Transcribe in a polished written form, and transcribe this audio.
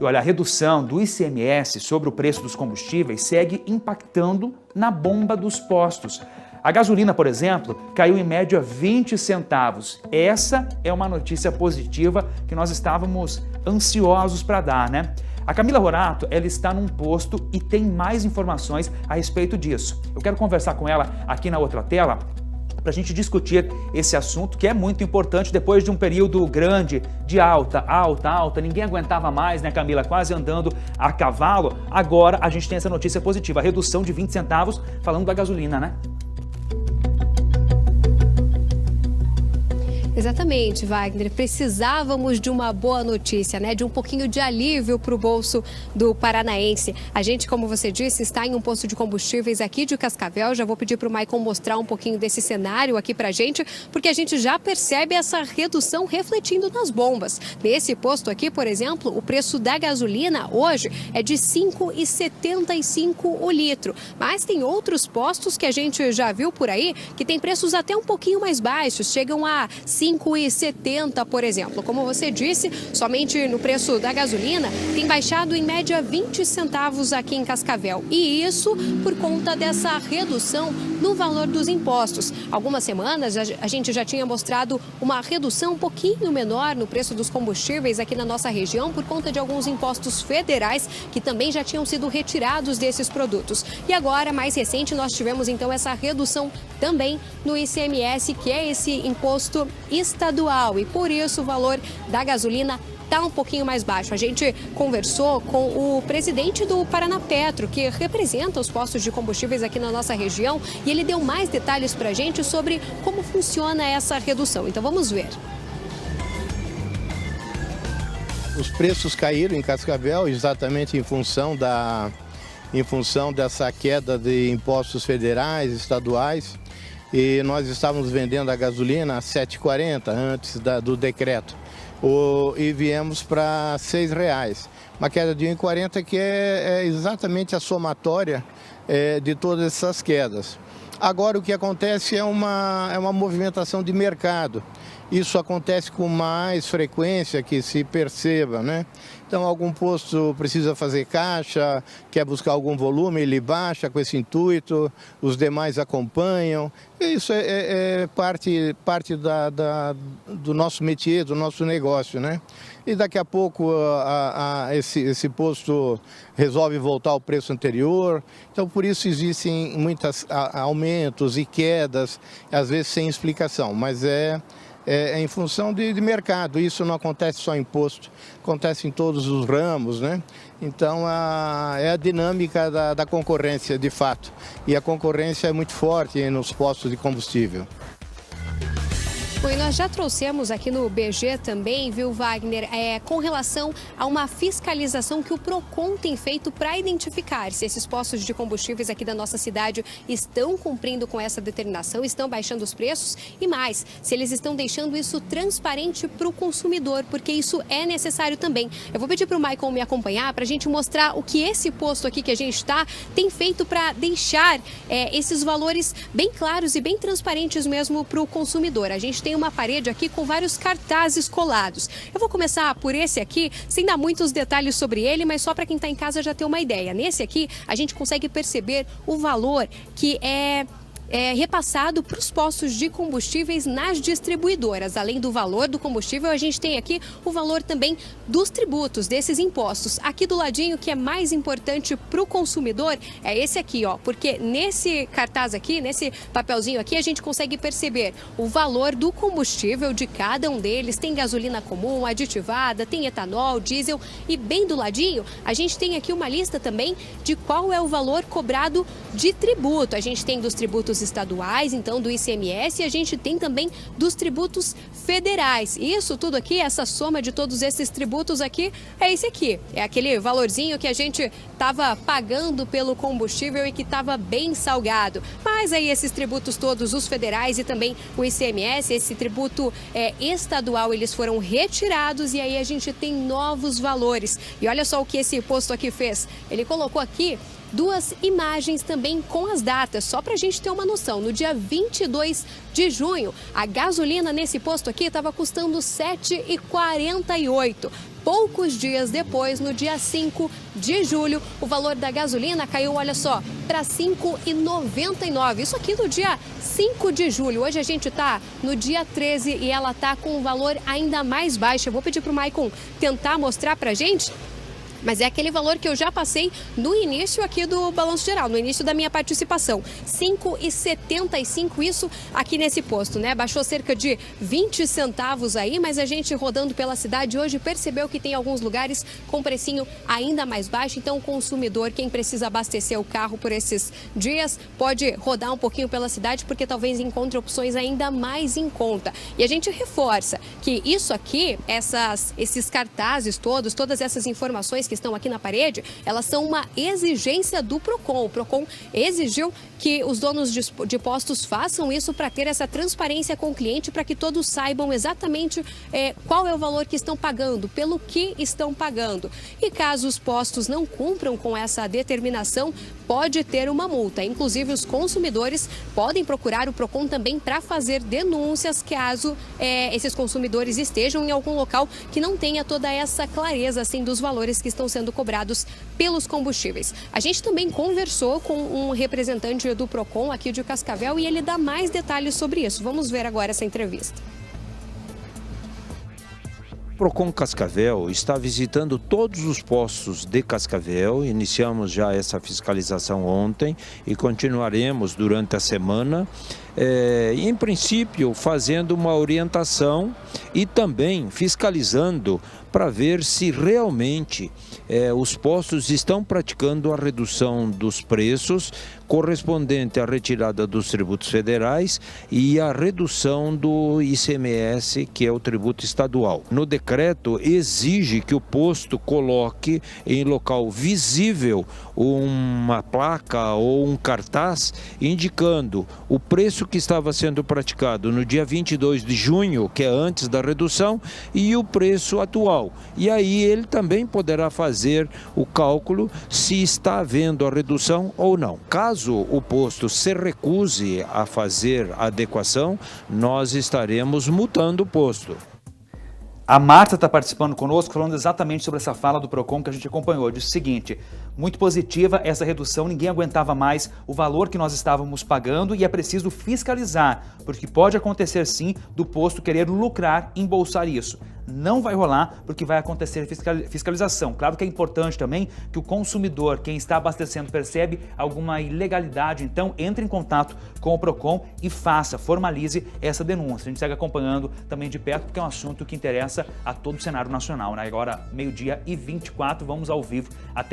E olha, a redução do ICMS sobre o preço dos combustíveis segue impactando na bomba dos postos. A gasolina, por exemplo, caiu em média 20 centavos. Essa é uma notícia positiva que nós estávamos ansiosos para dar, né? A Camila Horato, ela está num posto e tem mais informações a respeito disso. Eu quero conversar com ela aqui na outra tela para a gente discutir esse assunto que é muito importante depois de um período grande de alta, ninguém aguentava mais, né, Camila? Quase andando a cavalo. Agora a gente tem essa notícia positiva, a redução de 20 centavos, falando da gasolina, né? Exatamente, Wagner. Precisávamos de uma boa notícia, né? De um pouquinho de alívio para o bolso do paranaense. A gente, como você disse, está em um posto de combustíveis aqui de Cascavel. Já vou pedir para o Maicon mostrar um pouquinho desse cenário aqui para a gente, porque a gente já percebe essa redução refletindo nas bombas. Nesse posto aqui, por exemplo, o preço da gasolina hoje é de R$ 5,75 o litro. Mas tem outros postos que a gente já viu por aí que tem preços até um pouquinho mais baixos, chegam a R$ 5,70, por exemplo. Como você disse, somente no preço da gasolina tem baixado em média 20 centavos aqui em Cascavel. E isso por conta dessa redução no valor dos impostos. Algumas semanas a gente já tinha mostrado uma redução um pouquinho menor no preço dos combustíveis aqui na nossa região por conta de alguns impostos federais que também já tinham sido retirados desses produtos. E agora, mais recente, nós tivemos então essa redução também no ICMS, que é esse imposto estadual, e por isso o valor da gasolina está um pouquinho mais baixo. A gente conversou com o presidente do Paranapetro, que representa os postos de combustíveis aqui na nossa região, e ele deu mais detalhes para a gente sobre como funciona essa redução. Então vamos ver. Os preços caíram em Cascavel exatamente em função dessa queda de impostos federais, estaduais. E nós estávamos vendendo a gasolina a R$ 7,40 antes do decreto. E viemos para R$ 6,00. Uma queda de R$ 1,40 que é exatamente a somatória de todas essas quedas. Agora o que acontece é uma movimentação de mercado. Isso acontece com mais frequência que se perceba, né? Então, algum posto precisa fazer caixa, quer buscar algum volume, ele baixa com esse intuito, os demais acompanham. Isso é parte do nosso métier, do nosso negócio, né? E daqui a pouco esse posto resolve voltar ao preço anterior. Então, por isso existem muitos aumentos e quedas, às vezes sem explicação, mas é em função de mercado. Isso não acontece só em posto, acontece em todos os ramos, né? Então, é a dinâmica da concorrência, de fato. E a concorrência é muito forte nos postos de combustível. Bom, e nós já trouxemos aqui no BG também, viu, Wagner, com relação a uma fiscalização que o PROCON tem feito para identificar se esses postos de combustíveis aqui da nossa cidade estão cumprindo com essa determinação, estão baixando os preços e mais, se eles estão deixando isso transparente para o consumidor, porque isso é necessário também. Eu vou pedir para o Maicon me acompanhar para a gente mostrar o que esse posto aqui que a gente está tem feito para deixar esses valores bem claros e bem transparentes mesmo para o consumidor. A gente tem uma parede aqui com vários cartazes colados. Eu vou começar por esse aqui, sem dar muitos detalhes sobre ele, mas só para quem está em casa já ter uma ideia. Nesse aqui, a gente consegue perceber o valor que é repassado para os postos de combustíveis nas distribuidoras. Além do valor do combustível, a gente tem aqui o valor também dos tributos, desses impostos. Aqui do ladinho, que é mais importante para o consumidor, é esse aqui, ó, porque nesse cartaz aqui, nesse papelzinho aqui, a gente consegue perceber o valor do combustível de cada um deles. Tem gasolina comum, aditivada, tem etanol, diesel, e bem do ladinho, a gente tem aqui uma lista também de qual é o valor cobrado de tributo. A gente tem dos tributos estaduais, então do ICMS, e a gente tem também dos tributos federais. Isso tudo aqui, essa soma de todos esses tributos aqui, é esse aqui. É aquele valorzinho que a gente estava pagando pelo combustível e que estava bem salgado. Mas aí esses tributos todos, os federais e também o ICMS, esse tributo estadual, eles foram retirados e aí a gente tem novos valores. E olha só o que esse posto aqui fez. Ele colocou aqui duas imagens também com as datas, só para a gente ter uma noção. No dia 22 de junho, a gasolina nesse posto aqui estava custando R$ 7,48. poucos dias depois, no dia 5 de julho, o valor da gasolina caiu, olha só, para R$ 5,99. Isso aqui no dia 5 de julho. Hoje a gente está no dia 13 e ela está com um valor ainda mais baixo. Eu vou pedir para o Maicon tentar mostrar para a gente. Mas é aquele valor que eu já passei no início aqui do Balanço Geral, no início da minha participação. R$ 5,75, isso aqui nesse posto, né? Baixou cerca de 20 centavos aí, mas a gente rodando pela cidade hoje percebeu que tem alguns lugares com precinho ainda mais baixo. Então o consumidor, quem precisa abastecer o carro por esses dias, pode rodar um pouquinho pela cidade, porque talvez encontre opções ainda mais em conta. E a gente reforça que isso aqui, esses cartazes todos, todas essas informações que estão aqui na parede, elas são uma exigência do PROCON. O PROCON exigiu que os donos de postos façam isso para ter essa transparência com o cliente, para que todos saibam exatamente qual é o valor que estão pagando, pelo que estão pagando. E caso os postos não cumpram com essa determinação, pode ter uma multa. Inclusive, os consumidores podem procurar o PROCON também para fazer denúncias caso esses consumidores estejam em algum local que não tenha toda essa clareza assim dos valores que estão sendo cobrados pelos combustíveis. A gente também conversou com um representante do PROCON aqui de Cascavel e ele dá mais detalhes sobre isso. Vamos ver agora essa entrevista. O PROCON Cascavel está visitando todos os postos de Cascavel. Iniciamos já essa fiscalização ontem e continuaremos durante a semana. Em princípio, fazendo uma orientação e também fiscalizando para ver se realmente os postos estão praticando a redução dos preços correspondente à retirada dos tributos federais e à redução do ICMS, que é o tributo estadual. No decreto, exige que o posto coloque em local visível uma placa ou um cartaz indicando o preço que estava sendo praticado no dia 22 de junho, que é antes da redução, e o preço atual. E aí ele também poderá fazer o cálculo se está havendo a redução ou não. Caso o posto se recuse a fazer a adequação, nós estaremos multando o posto. A Marta está participando conosco, falando exatamente sobre essa fala do PROCON que a gente acompanhou. Disse o seguinte: muito positiva essa redução, ninguém aguentava mais o valor que nós estávamos pagando e é preciso fiscalizar, porque pode acontecer sim do posto querer lucrar, embolsar isso. Não vai rolar, porque vai acontecer fiscalização. Claro que é importante também que o consumidor, quem está abastecendo, percebe alguma ilegalidade, então entre em contato com o PROCON e formalize essa denúncia. A gente segue acompanhando também de perto, porque é um assunto que interessa a todo o cenário nacional, né? Agora, 12h24, vamos ao vivo até